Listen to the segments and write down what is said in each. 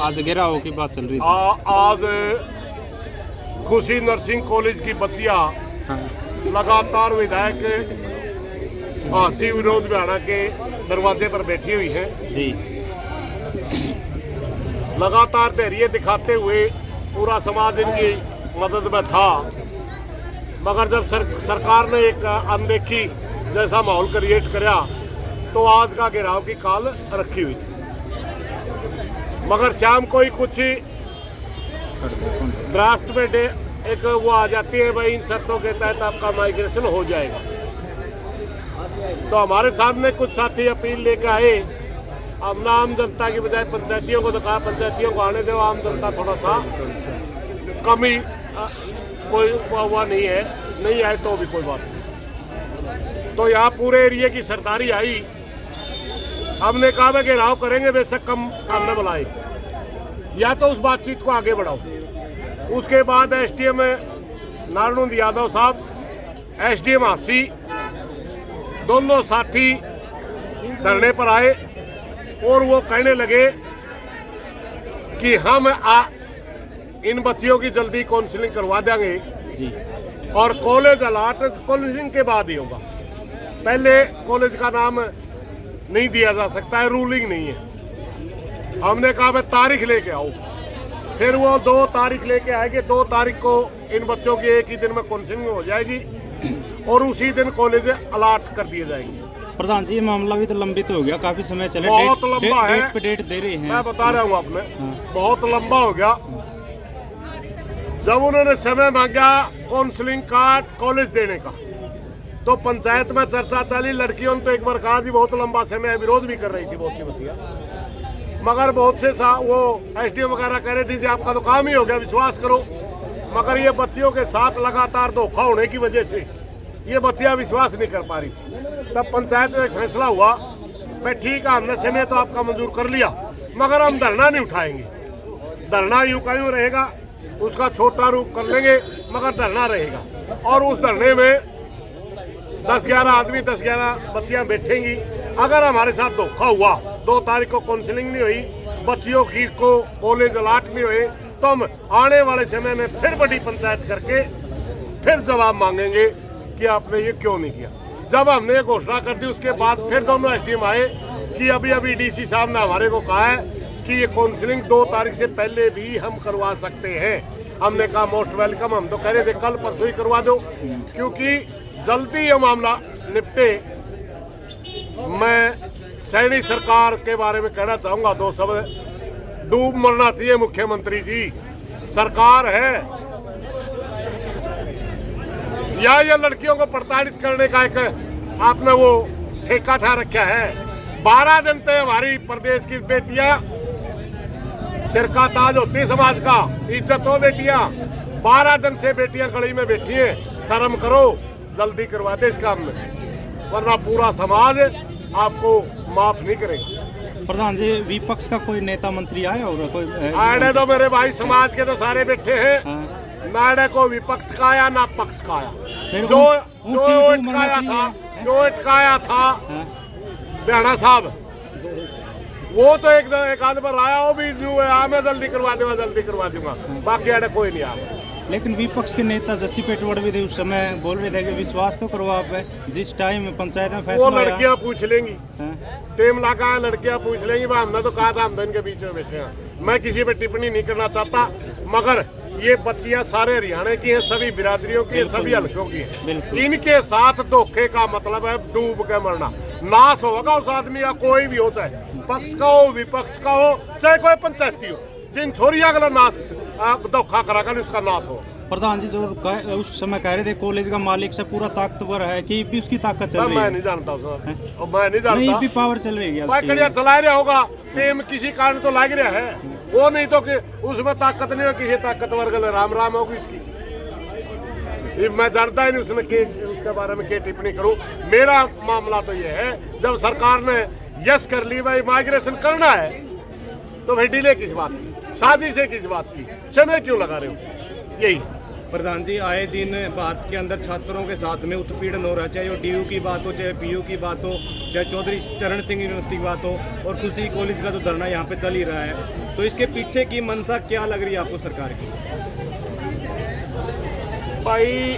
आज घेराव की बात चल रही थी। आज खुशी नर्सिंग कॉलेज की बच्चियां हाँ। लगातार विधायक हांसी विनोद बिहाड़ा के दरवाजे पर बैठी हुई है जी। लगातार धैर्य दिखाते हुए पूरा समाज इनकी मदद में था, मगर जब सरकार ने एक अनदेखी जैसा माहौल क्रिएट कराया तो आज का घेराव की काल रखी हुई थी। मगर शाम को ही कुछ ड्राफ्ट में एक वो आ जाती है, भाई इन शर्तों के तहत आपका माइग्रेशन हो जाएगा। तो हमारे सामने कुछ साथी अपील लेकर आए, हमने आम जनता की बजाय पंचायतियों को तो कहा पंचायतियों को आने दो, आम जनता थोड़ा सा कमी कोई हुआ नहीं है, नहीं आए तो भी कोई बात नहीं। तो यहाँ पूरे एरिया की सरदारी आई, हमने कहा मैं घेराव करेंगे, बेशक कम हमने बुलाए, या तो उस बातचीत को आगे बढ़ाओ। उसके बाद एसडीएम नारायण यादव साहब, एसडीएम हांसी, दोनों साथी धरने पर आए और वो कहने लगे कि हम इन बच्चियों की जल्दी काउंसलिंग करवा देंगे जी। और कॉलेज अलाट काउंसलिंग के बाद ही होगा, पहले कॉलेज का नाम नहीं दिया जा सकता है, रूलिंग नहीं है। हमने कहा मैं तारीख लेके आओ, फिर वो 2 तारीख लेके आएंगे। 2 तारीख को इन बच्चों की एक ही दिन में काउंसलिंग हो जाएगी और उसी दिन कॉलेज अलाट कर दिए जाएंगे। प्रधान जी, ये मामला भी तो लंबित हो गया, काफी समय चले, बहुत लंबा है, डेट पे डेट दे रहे हैं। मैं बता रहा हूँ आपने, हाँ। बहुत लंबा हो गया। जब उन्होंने समय मांगा काउंसलिंग का कॉलेज देने का, तो पंचायत में चर्चा चली, लड़कियों ने तो एक बार कहा जी बहुत लंबा समय है, विरोध भी कर रही थी बहुत सी बच्चियां, मगर बहुत से वो एसडीएम वगैरह कह रहे थे जी आपका तो काम ही हो गया, विश्वास करो। मगर ये बच्चियों के साथ लगातार धोखा होने की वजह से ये बच्चियां विश्वास नहीं कर पा रही थी। तब पंचायत में एक फैसला हुआ, भाई ठीक है हमने समय तो आपका मंजूर कर लिया, मगर हम धरना नहीं उठाएंगे। धरना यूं का यूं रहेगा, उसका छोटा रूप कर लेंगे, मगर धरना रहेगा। और उस धरने में 10-11 आदमी, 10-11 बच्चियां बैठेंगी। अगर हमारे साथ धोखा हुआ, 2 तारीख को काउंसलिंग नहीं हुई, बच्चियों की को कॉलेज अलाट नहीं हुए, तो हम आने वाले समय में फिर बड़ी पंचायत करके फिर जवाब मांगेंगे कि आपने ये क्यों नहीं किया। जब हमने ये घोषणा कर दी, उसके बाद फिर दोनों एसडीएम आए कि अभी डीसी साहब ने हमारे को कहा है कि ये काउंसलिंग 2 तारीख से पहले भी हम करवा सकते हैं। हमने कहा मोस्ट वेलकम, हम तो कह रहे थे कल परसों ही करवा दो, क्योंकि जल्दी ये मामला निपटे। मैं सैनी सरकार के बारे में कहना चाहूँगा 2 शब्द। डूब मरना चाहिए मुख्यमंत्री जी, सरकार है या ये लड़कियों को प्रताड़ित करने का एक आपने वो ठेका ठा रखा है। 12 दिन तक हमारी प्रदेश की बेटियां सिर का ताज होती समाज का, इज्जत हो बेटियां। 12 दिन से बेटियां गली में बैठी हैं, शर्म करो, जल्दी करवा दे इस काम में, वरना पूरा समाज आपको माफ नहीं करेगा। प्रधान जी, विपक्ष का कोई नेता मंत्री आया और कोई आने दो मेरे भाई, समाज के तो सारे बैठे हैं। हाँ। ना को विपक्ष का आया ना पक्ष का आया, जो अटकाया था बिहाड़ा साहब, वो तो एक आध बार आया, वो भी मैं जल्दी करवा दूंगा, बाकी आड़े कोई नहीं आया। लेकिन विपक्ष के नेता जस्सी पेटवाड़ भी थे, उस समय बोल रहे थे कि विश्वास तो करो आप, जिस टाइम पंचायत में फैसला, वो लड़कियां पूछ लेंगी, टेम लगा लड़कियां पूछ लेंगी। हमने तो कहा था हम इनके बीच में बैठे हैं। मैं किसी पे टिप्पणी नहीं करना चाहता, मगर ये बच्चियां सारे हरियाणा की हैं, सभी बिरादरियों की हैं, सभी हल्कों की हैं। इनके साथ धोखे का मतलब है डूब के मरना। नाश होगा उस आदमी का, कोई भी हो, चाहे पक्ष का हो विपक्ष का हो, चाहे कोई पंचायती हो, जिन छोरिया का नाश धोखा कराकर उसका नाश हो। प्रधान जी, जो उस समय कह रहे थे कॉलेज का मालिक से पूरा ताकतवर है कि भी उसकी ताकत चल रही है। मैं नहीं जानता सर, मैं नहीं जानता। नहीं भी पावर चल रही है, कड़िया चला रहा होगा, टेम किसी कारण तो लग रहा है, वो नहीं तो कि उसमें ताकत नहीं हो, किसी ताकतवर गले राम राम होगी इसकी। मैं जानता ही नहीं उसमें उसके बारे में क्या टिप्पणी करूं। मेरा मामला तो ये है, जब सरकार ने यस कर ली भाई माइग्रेशन करना है, तो भाई डिले किस बात की, साजिश किस बात की, समय क्यों लगा रहे हो, यही प्रधान जी, आए दिन भारत के अंदर छात्रों के साथ में उत्पीड़न हो रहा है, चाहे वो डीयू की बात हो, चाहे पीयू की बात हो, चाहे चौधरी चरण सिंह यूनिवर्सिटी की बात हो, और खुशी कॉलेज का जो धरना यहाँ पे चल ही रहा है, तो इसके पीछे की मंशा क्या लग रही है आपको सरकार की? भाई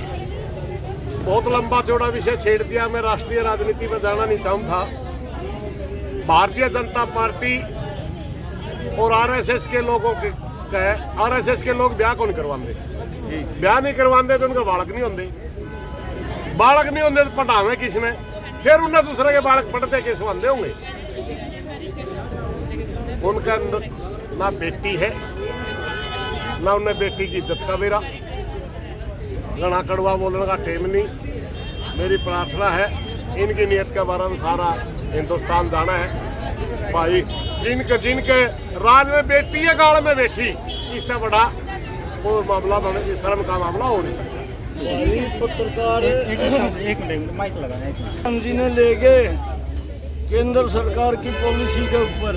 बहुत लंबा चौड़ा विषय छेड़ दिया। मैं राष्ट्रीय राजनीति में जाना नहीं चाहूँ था। भारतीय जनता पार्टी और आरएसएस के लोगों के आरएसएस के लोग ब्याह कौन करवाते? ब्याह नहीं करवाते तो उनका बालक नहीं होंगे, बालक नहीं होंगे तो पढ़ावे किसने? फिर उन्हें दूसरे के बालक पढ़ते किस आंदे होंगे? उनका ना बेटी है ना उन्हें बेटी की इज्जत का बेरा। घना कड़वा बोलने का टेम नहीं। मेरी प्रार्थना है इनकी नीयत के बारे में सारा हिंदुस्तान जाना है। भाई जिनके राज में बेटी है, गाड़ में बेटी, इससे बड़ा कोई मामला बने, शर्म का मामला हो नहीं सकता। पत्रकार एक मिनट माइक लगाना। हम जी ने ले गए केंद्र सरकार की पॉलिसी के ऊपर।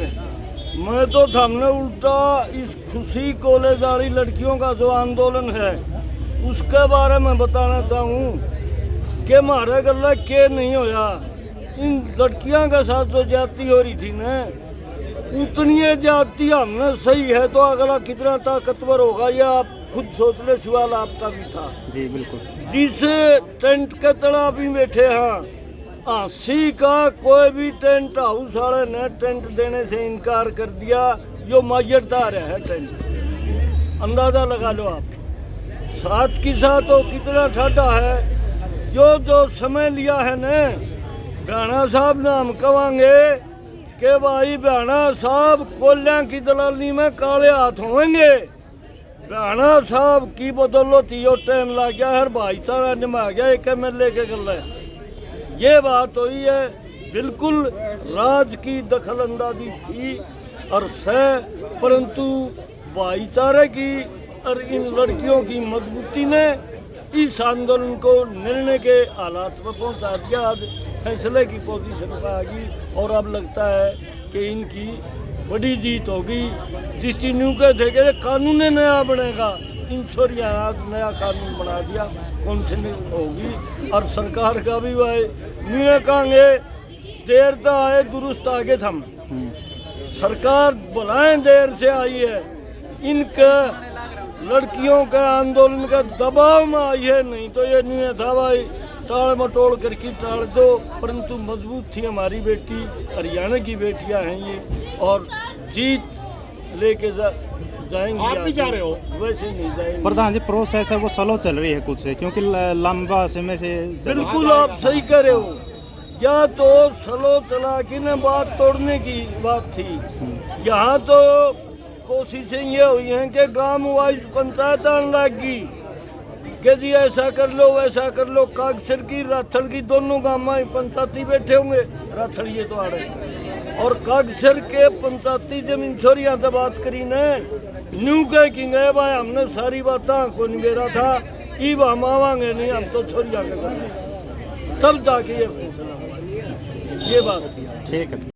मैं तो हमने उल्टा इस खुशी कॉलेज वाली लड़कियों का जो आंदोलन है उसके बारे में बताना चाहूँ कि हमारे गला के नहीं होया। इन लड़कियों के साथ जो जाति हो रही थी ना, उतनी जाति हमने सही है तो अगला कितना ताकतवर होगा ये आप खुद सोच ले। सवाल आपका भी था जी बिल्कुल। जिस टेंट के तला भी बैठे हैं, आसी का कोई भी टेंट हाउस वाले ने टेंट देने से इनकार कर दिया। जो मायरता रहा है टेंट, अंदाजा लगा लो आप। साथ की साथ वो कितना ठाठा है। जो समय लिया है न, भाना साहब ने हम कहेंगे कि भाई भाना साहब कोल्या की दलाली में काले हाथ होंगे। भाना साहब की बदौलत यो टाइम लग गया है, भाईचारा निभा गया एक MLA के गले। ये बात हुई है, बिल्कुल राज की दखल अंदाजी थी और परंतु भाईचारे की और इन लड़कियों की मजबूती ने इस आंदोलन को निर्णय के हालात में पहुंचा दिया। आज फैसले की पोजीशन पर आ गई और अब लगता है कि इनकी बड़ी जीत होगी। जिस चीज न्यू के थे कि कानून नया बनेगा, इन छोरिया आज नया कानून बना दिया, कौन से होगी। और सरकार का भी भाई न्यू कहेंगे देर तो आए दुरुस्त आगे थम। सरकार बुलाएं देर से आई है, इनका लड़कियों के आंदोलन का दबाव में आई है, नहीं तो ये नहीं था भाई टाल मटोल करके टाल दो। परंतु मजबूत थी हमारी बेटी, हरियाणा की बेटियां हैं ये, और जीत लेके जाएंगे। आप भी जा रहे हो? वैसे नहीं जाएंगे प्रधान जी, प्रोसेस है वो स्लो चल रही है कुछ है, क्योंकि लंबा समय से बिल्कुल आप सही कह रहे हो। या तो स्लो चला कि न बात तोड़ने की बात थी। यहाँ तो कोशिशें ये हुई हैं कि गांव वाइज पंचायत आने लगी कि जी ऐसा कर लो वैसा कर लो। कागसर की राथल की दोनों गांव में पंचायती बैठे होंगे, राथल ये तो आ रहे, और कागसर के पंचायती जमीन छोरिया से बात करी ने न्यू कह कि गए भाई हमने सारी बातें को निबेरा था, ईब हम आवांगे नहीं, हम तो छोरिया के तब जाके ये फैसला हुआ। ये बात थी। ठीक है।